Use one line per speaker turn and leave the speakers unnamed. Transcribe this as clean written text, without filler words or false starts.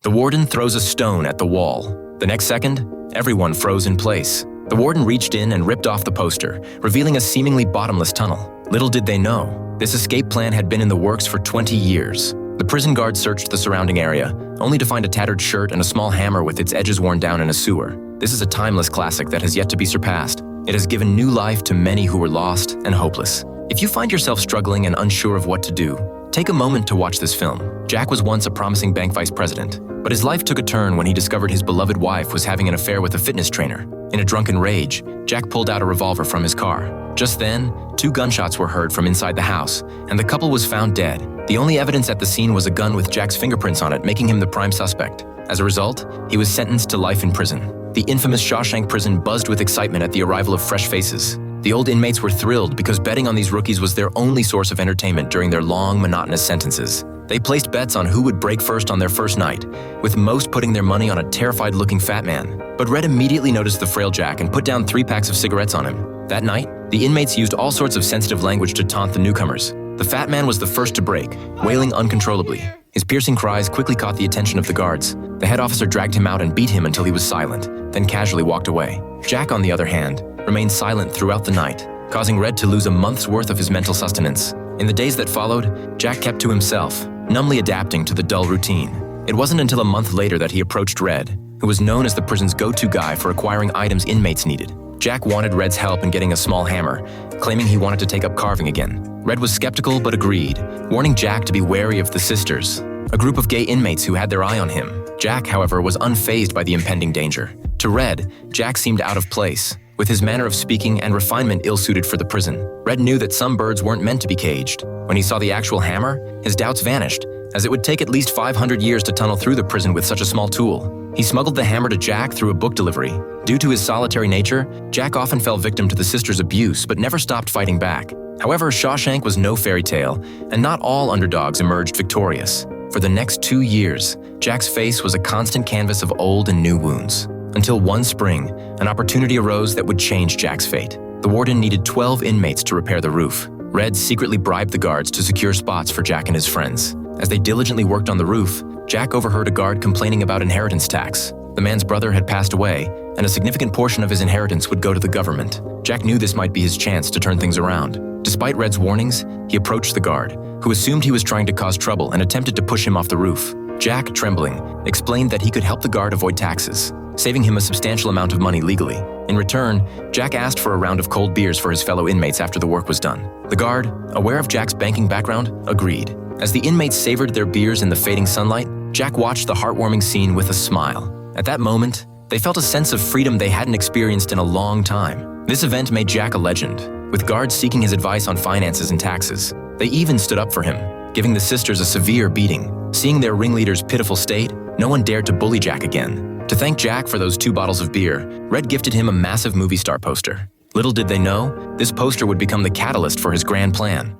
The warden throws a stone at the wall. The next second, everyone froze in place. The warden reached in and ripped off the poster, revealing a seemingly bottomless tunnel. Little did they know, this escape plan had been in the works for 20 years. The prison guard searched the surrounding area, only to find a tattered shirt and a small hammer with its edges worn down in a sewer. This is a timeless classic that has yet to be surpassed. It has given new life to many who were lost and hopeless. If you find yourself struggling and unsure of what to do, take a moment to watch this film. Jack was once a promising bank vice president, but his life took a turn when he discovered his beloved wife was having an affair with a fitness trainer. In a drunken rage, Jack pulled out a revolver from his car. Just then, 2 gunshots were heard from inside the house, and the couple was found dead. The only evidence at the scene was a gun with Jack's fingerprints on it, making him the prime suspect. As a result, he was sentenced to life in prison. The infamous Shawshank prison buzzed with excitement at the arrival of fresh faces. The old inmates were thrilled because betting on these rookies was their only source of entertainment during their long, monotonous sentences. They placed bets on who would break first on their first night, with most putting their money on a terrified-looking fat man. But Red immediately noticed the frail Jack and put down 3 packs of cigarettes on him. That night, the inmates used all sorts of sensitive language to taunt the newcomers. The fat man was the first to break, wailing uncontrollably. His piercing cries quickly caught the attention of the guards. The head officer dragged him out and beat him until he was silent, then casually walked away. Jack, on the other hand, remained silent throughout the night, causing Red to lose a month's worth of his mental sustenance. In the days that followed, Jack kept to himself, numbly adapting to the dull routine. It wasn't until a month later that he approached Red, who was known as the prison's go-to guy for acquiring items inmates needed. Jack wanted Red's help in getting a small hammer, claiming he wanted to take up carving again. Red was skeptical but agreed, warning Jack to be wary of the Sisters, a group of gay inmates who had their eye on him. Jack, however, was unfazed by the impending danger. To Red, Jack seemed out of place, with his manner of speaking and refinement ill-suited for the prison. Red knew that some birds weren't meant to be caged. When he saw the actual hammer, his doubts vanished, as it would take at least 500 years to tunnel through the prison with such a small tool. He smuggled the hammer to Jack through a book delivery. Due to his solitary nature, Jack often fell victim to the Sisters' abuse but never stopped fighting back. However, Shawshank was no fairy tale, and not all underdogs emerged victorious. For the next 2 years, Jack's face was a constant canvas of old and new wounds. Until one spring, an opportunity arose that would change Jack's fate. The warden needed 12 inmates to repair the roof. Red secretly bribed the guards to secure spots for Jack and his friends. As they diligently worked on the roof, Jack overheard a guard complaining about inheritance tax. The man's brother had passed away, and a significant portion of his inheritance would go to the government. Jack knew this might be his chance to turn things around. Despite Red's warnings, he approached the guard, who assumed he was trying to cause trouble and attempted to push him off the roof. Jack, trembling, explained that he could help the guard avoid taxes, saving him a substantial amount of money legally. In return, Jack asked for a round of cold beers for his fellow inmates after the work was done. The guard, aware of Jack's banking background, agreed. As the inmates savored their beers in the fading sunlight, Jack watched the heartwarming scene with a smile. At that moment, they felt a sense of freedom they hadn't experienced in a long time. This event made Jack a legend, with guards seeking his advice on finances and taxes. They even stood up for him, giving the Sisters a severe beating. Seeing their ringleader's pitiful state, no one dared to bully Jack again. To thank Jack for those 2 bottles of beer, Red gifted him a massive movie star poster. Little did they know, this poster would become the catalyst for his grand plan.